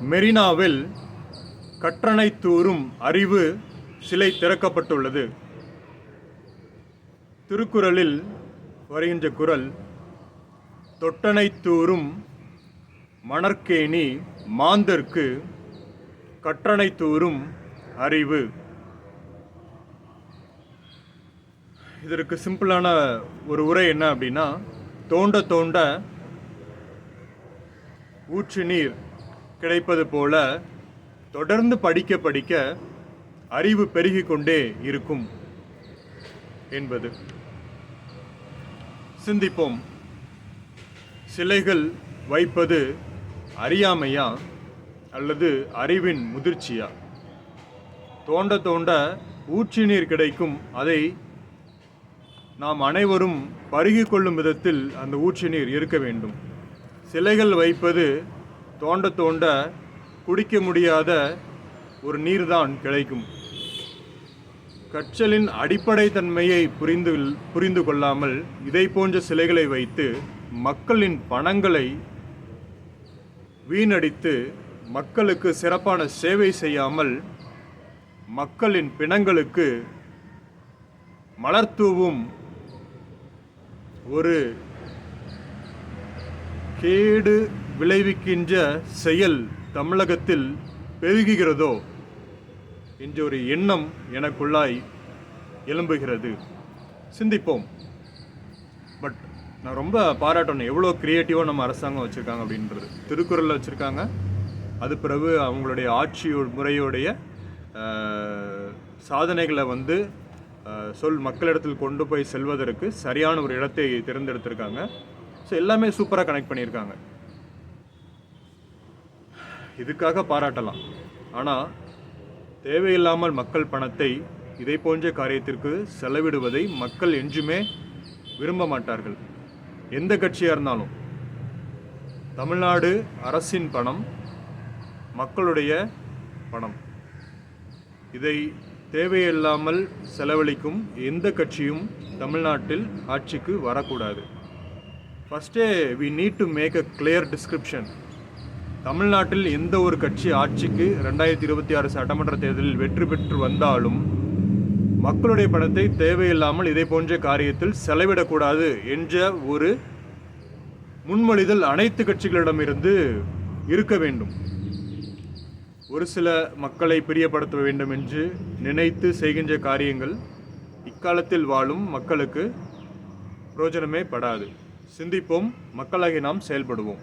மெரினாவில் கற்றனை தூறும் அறிவு சிலை திறக்கப்பட்டுள்ளது. திருக்குறளில் வருகின்ற குறள், தொட்டனை தூறும் மணற்கேணி மாந்தர்க்கு கற்றனை தூறும் அறிவு. இதற்கு சிம்பிளான ஒரு உரை என்ன அப்படின்னா, தோண்ட தோண்ட ஊற்று நீர் கிடைப்பது போல தொடர்ந்து படிக்க படிக்க அறிவு பெருகிக் கொண்டே இருக்கும் என்பது. சிந்திப்போம். சிலைகள் வைப்பது அறியாமையா அல்லது அறிவின் முதிர்ச்சியா? தோண்ட தோண்ட ஊற்று நீர் கிடைக்கும், அதை நாம் அனைவரும் பருகிக் கொள்ளும் விதத்தில் அந்த ஊற்று நீர் இருக்க வேண்டும். சிலைகள் வைப்பது தோண்ட தோண்ட குடிக்க முடியாத ஒரு நீர்தான் கிடைக்கும். கற்றலின் அடிப்படை தன்மையை புரிந்து கொள்ளாமல் இதை போன்ற சிலைகளை வைத்து மக்களின் பணங்களை வீணடித்து மக்களுக்கு சிறப்பான சேவை செய்யாமல் மக்களின் பிணங்களுக்கு மலர்தூவும் ஒரு கேடு விளைவிக்கின்ற செயல் தமிழகத்தில் பெருகுகிறதோ என்ற ஒரு எண்ணம் எனக்குள்ளாய் எழும்புகிறது. சிந்திப்போம். பட் நான் ரொம்ப பாராட்டணும், எவ்வளோ க்ரியேட்டிவாக நம்ம அரசாங்கம் வச்சுருக்காங்க அப்படின்றது. திருக்குறளில் வச்சுருக்காங்க, அது பிறகு அவங்களுடைய ஆட்சி முறையோடைய சாதனைகளை மக்களிடத்தில் கொண்டு போய் செல்வதற்கு சரியான ஒரு இடத்தை தேர்ந்தெடுத்திருக்காங்க. ஸோ எல்லாமே சூப்பராக கனெக்ட் பண்ணியிருக்காங்க. இதுக்காக பாராட்டலாம். ஆனால் தேவையில்லாமல் மக்கள் பணத்தை இதை போன்ற காரியத்திற்கு செலவிடுவதை மக்கள் என்றுமே விரும்ப மாட்டார்கள். எந்த கட்சியாக இருந்தாலும். தமிழ்நாடு அரசின் பணம், மக்களுடைய பணம். இதை தேவையில்லாமல் செலவழிக்கும் எந்த கட்சியும் தமிழ்நாட்டில் ஆட்சிக்கு வரக்கூடாது. ஃபஸ்ட்டே we need to make a clear description. தமிழ்நாட்டில் எந்த ஒரு கட்சி ஆட்சிக்கு 2026 சட்டமன்ற தேர்தலில் வெற்றி பெற்று வந்தாலும் மக்களுடைய பணத்தை தேவையில்லாமல் இதை போன்ற காரியத்தில் செலவிடக்கூடாது என்ற ஒரு முன்மொழிதல் அனைத்து கட்சிகளிடமிருந்து இருக்க வேண்டும். ஒரு சில மக்களை பிரியப்படுத்த வேண்டும் என்று நினைத்து செய்கின்ற காரியங்கள் இக்காலத்தில் வாழும் மக்களுக்கு பிரயோஜனமே படாது. சிந்திப்போம். மக்களாகி நாம் செயல்படுவோம்.